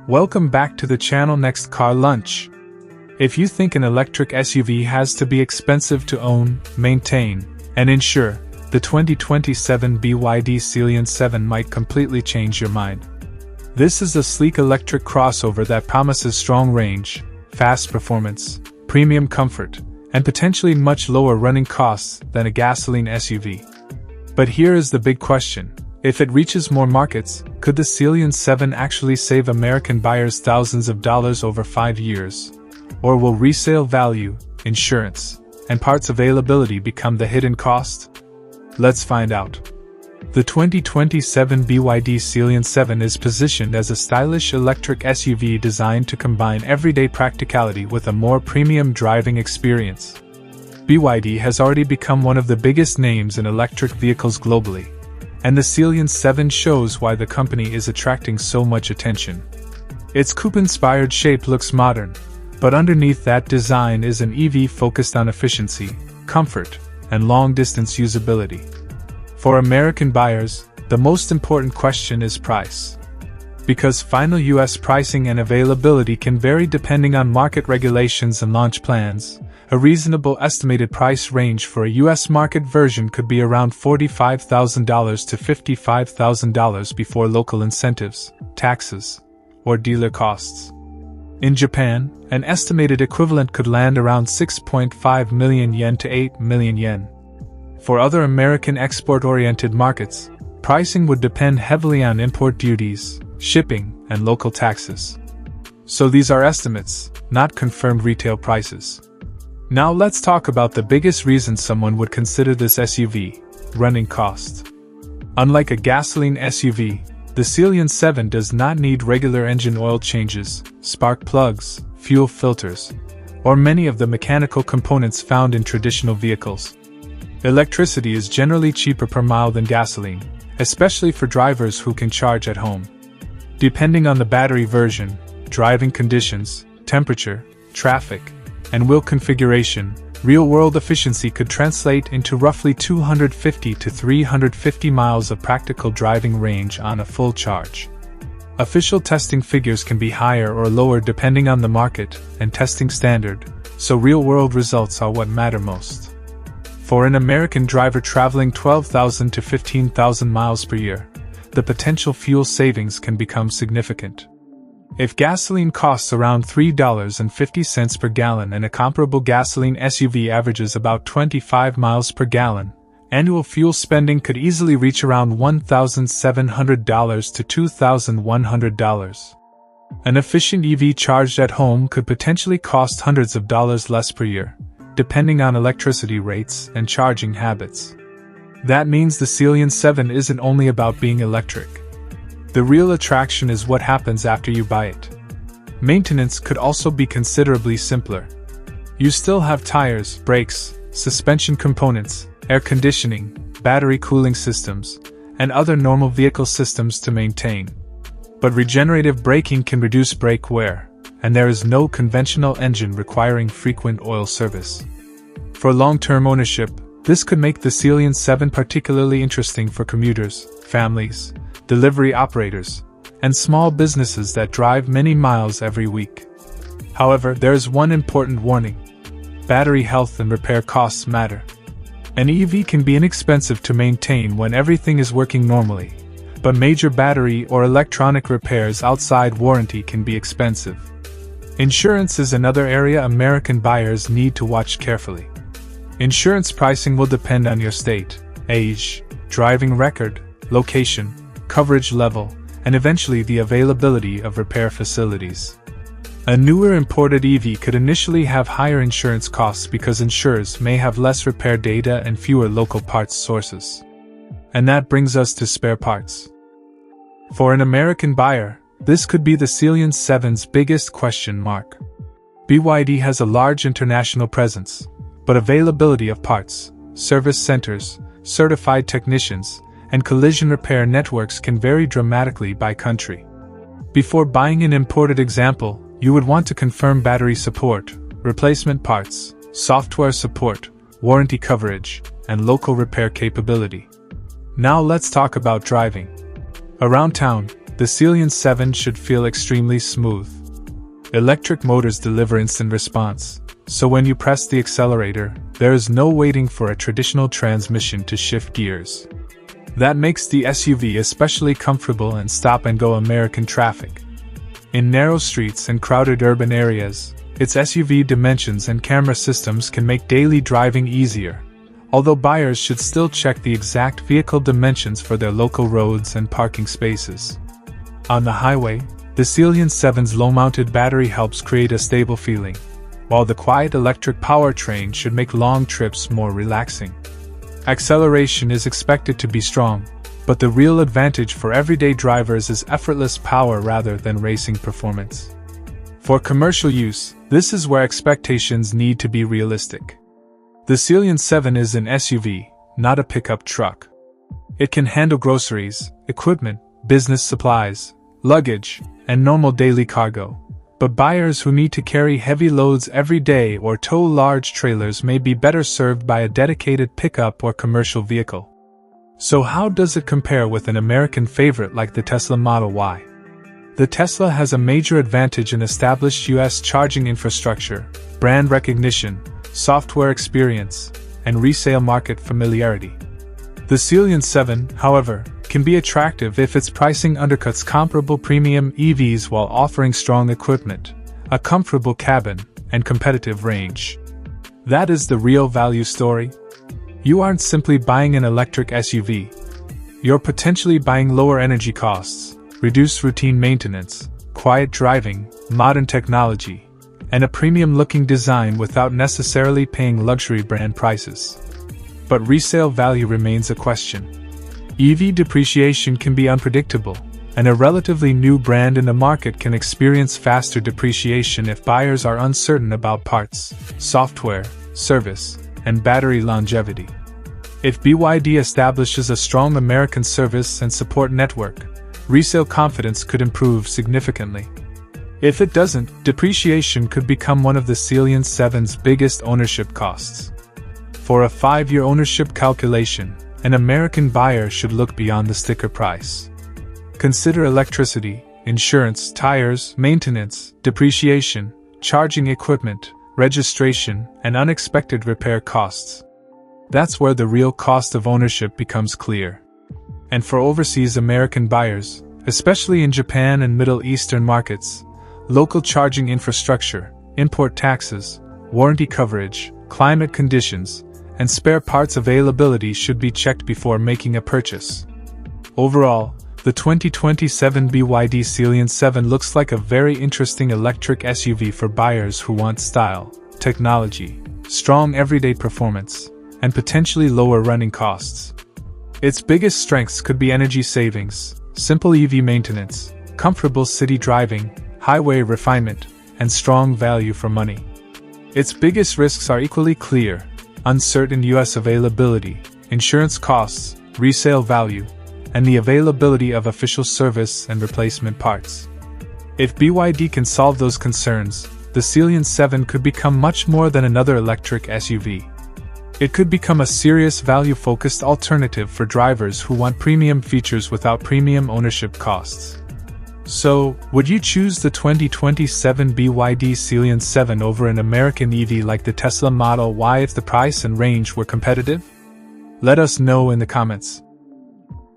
Welcome back to the channel Next Car Lunch. If you think an electric SUV has to be expensive to own, maintain, and insure, the 2027 BYD Sealion 7 might completely change your mind. This is a sleek electric crossover that promises strong range, fast performance, premium comfort, and potentially much lower running costs than a gasoline SUV. But here is the big question. If it reaches more markets, could the Sealion 7 actually save American buyers thousands of dollars over 5 years? Or will resale value, insurance, and parts availability become the hidden cost? Let's find out. The 2027 BYD Sealion 7 is positioned as a stylish electric SUV designed to combine everyday practicality with a more premium driving experience. BYD has already become one of the biggest names in electric vehicles globally, and the Sealion 7 shows why the company is attracting so much attention. Its coupe-inspired shape looks modern, but underneath that design is an EV focused on efficiency, comfort, and long-distance usability. For American buyers, the most important question is price. Because final US pricing and availability can vary depending on market regulations and launch plans, a reasonable estimated price range for a US market version could be around $45,000 to $55,000 before local incentives, taxes, or dealer costs. In Japan, an estimated equivalent could land around 6.5 million yen to 8 million yen. For other American export-oriented markets, pricing would depend heavily on import duties, shipping, and local taxes. So these are estimates, not confirmed retail prices. Now let's talk about the biggest reason someone would consider this SUV: running cost. Unlike a gasoline SUV, the Sealion 7 does not need regular engine oil changes, spark plugs, fuel filters, or many of the mechanical components found in traditional vehicles. Electricity is generally cheaper per mile than gasoline, especially for drivers who can charge at home. Depending on the battery version, driving conditions, temperature, traffic, and wheel configuration, real-world efficiency could translate into roughly 250 to 350 miles of practical driving range on a full charge. Official testing figures can be higher or lower depending on the market and testing standard, so real-world results are what matter most. For an American driver traveling 12,000 to 15,000 miles per year, the potential fuel savings can become significant. If gasoline costs around $3.50 per gallon and a comparable gasoline SUV averages about 25 miles per gallon, annual fuel spending could easily reach around $1,700 to $2,100. An efficient EV charged at home could potentially cost hundreds of dollars less per year, depending on electricity rates and charging habits. That means the Sealion 7 isn't only about being electric. The real attraction is what happens after you buy it. Maintenance could also be considerably simpler. You still have tires, brakes, suspension components, air conditioning, battery cooling systems, and other normal vehicle systems to maintain. But regenerative braking can reduce brake wear, and there is no conventional engine requiring frequent oil service. For long-term ownership, this could make the Sealion 7 particularly interesting for commuters, families, delivery operators, and small businesses that drive many miles every week. However, there is one important warning. Battery health and repair costs matter. An EV can be inexpensive to maintain when everything is working normally, but major battery or electronic repairs outside warranty can be expensive. Insurance is another area American buyers need to watch carefully. Insurance pricing will depend on your state, age, driving record, location, coverage level, and eventually the availability of repair facilities. A newer imported EV could initially have higher insurance costs because insurers may have less repair data and fewer local parts sources. And that brings us to spare parts. For an American buyer, this could be the Sealion 7's biggest question mark. BYD has a large international presence, but availability of parts, service centers, certified technicians, and collision repair networks can vary dramatically by country. Before buying an imported example, you would want to confirm battery support, replacement parts, software support, warranty coverage, and local repair capability. Now let's talk about driving. Around town, the Sealion 7 should feel extremely smooth. Electric motors deliver instant response, so when you press the accelerator, there is no waiting for a traditional transmission to shift gears. That makes the SUV especially comfortable in stop-and-go American traffic. In narrow streets and crowded urban areas, its SUV dimensions and camera systems can make daily driving easier, although buyers should still check the exact vehicle dimensions for their local roads and parking spaces. On the highway, the Sealion 7's low-mounted battery helps create a stable feeling, while the quiet electric powertrain should make long trips more relaxing. Acceleration is expected to be strong, but the real advantage for everyday drivers is effortless power rather than racing performance. For commercial use, this is where expectations need to be realistic. The Sealion 7 is an SUV, not a pickup truck. It can handle groceries, equipment, business supplies, luggage, and normal daily cargo. But buyers who need to carry heavy loads every day or tow large trailers may be better served by a dedicated pickup or commercial vehicle. So how does it compare with an American favorite like the Tesla Model Y? The Tesla has a major advantage in established US charging infrastructure, brand recognition, software experience, and resale market familiarity. The Sealion 7, however, can be attractive if its pricing undercuts comparable premium EVs while offering strong equipment, a comfortable cabin, and competitive range. That is the real value story. You aren't simply buying an electric SUV. You're potentially buying lower energy costs, reduced routine maintenance, quiet driving, modern technology, and a premium-looking design without necessarily paying luxury brand prices. But resale value remains a question. EV depreciation can be unpredictable, and a relatively new brand in the market can experience faster depreciation if buyers are uncertain about parts, software, service, and battery longevity. If BYD establishes a strong American service and support network, resale confidence could improve significantly. If it doesn't, depreciation could become one of the Sealion 7's biggest ownership costs. For a 5-year ownership calculation, an American buyer should look beyond the sticker price. Consider electricity, insurance, tires, maintenance, depreciation, charging equipment, registration, and unexpected repair costs. That's where the real cost of ownership becomes clear. And for overseas American buyers, especially in Japan and Middle Eastern markets, local charging infrastructure, import taxes, warranty coverage, climate conditions, and spare parts availability should be checked before making a purchase. Overall, the 2027 BYD Sealion 7 looks like a very interesting electric SUV for buyers who want style, technology, strong everyday performance, and potentially lower running costs. Its biggest strengths could be energy savings, simple EV maintenance, comfortable city driving, highway refinement, and strong value for money. Its biggest risks are equally clear: uncertain US availability, insurance costs, resale value, and the availability of official service and replacement parts. If BYD can solve those concerns, the Sealion 7 could become much more than another electric SUV. It could become a serious value-focused alternative for drivers who want premium features without premium ownership costs. So, would you choose the 2027 BYD Sealion 7 over an American EV like the Tesla Model Y if the price and range were competitive? Let us know in the comments.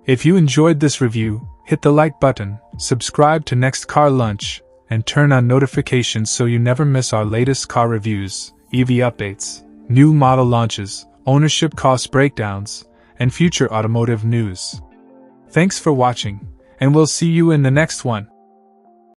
If you enjoyed this review, hit the like button, subscribe to Next Car Lunch, and turn on notifications so you never miss our latest car reviews, EV updates, new model launches, ownership cost breakdowns, and future automotive news. Thanks for watching, and we'll see you in the next one.